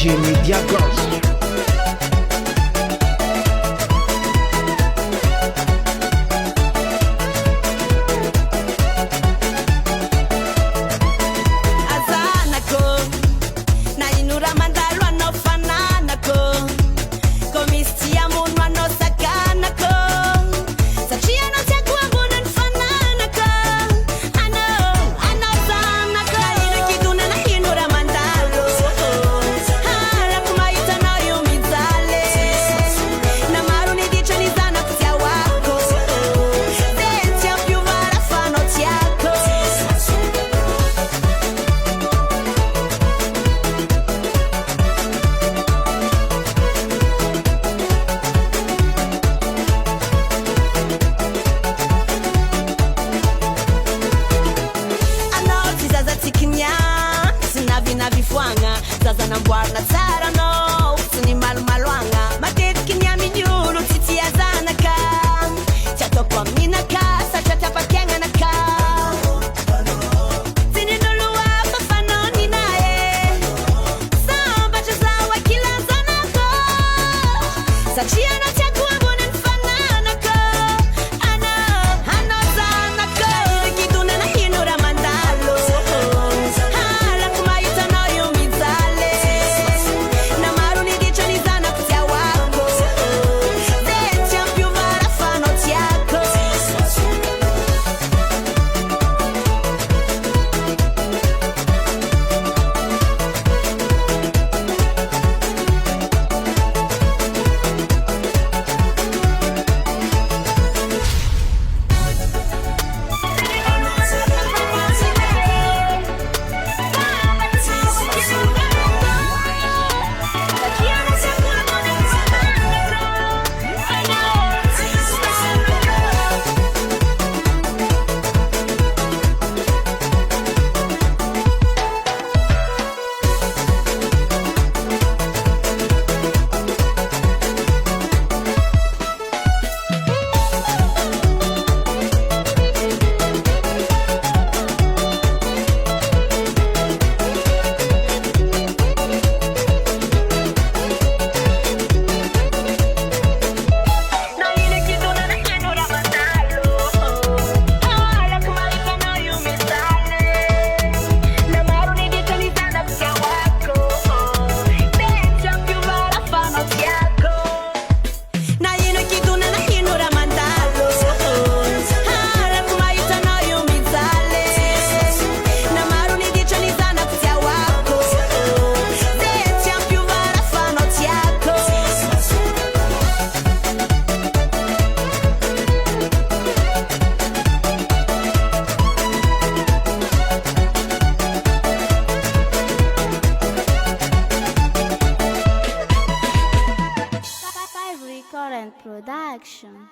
DJ Media Girls. Zaza na mbwarna tsara no Suni malu maluanga Matetik nyami nyulu titi ya zanaka Chato kwa minaka Sachata pa kenga naka Sini nuluwa fafano ninae Samba chazawa kila zanako Sachia na chakua bunen fananako Ano zanako Kiduna na hinura mandalo Hala kumayuta no yumizale Na maruni dichonizana kutia wako Zetia più vara fano tiako Current production.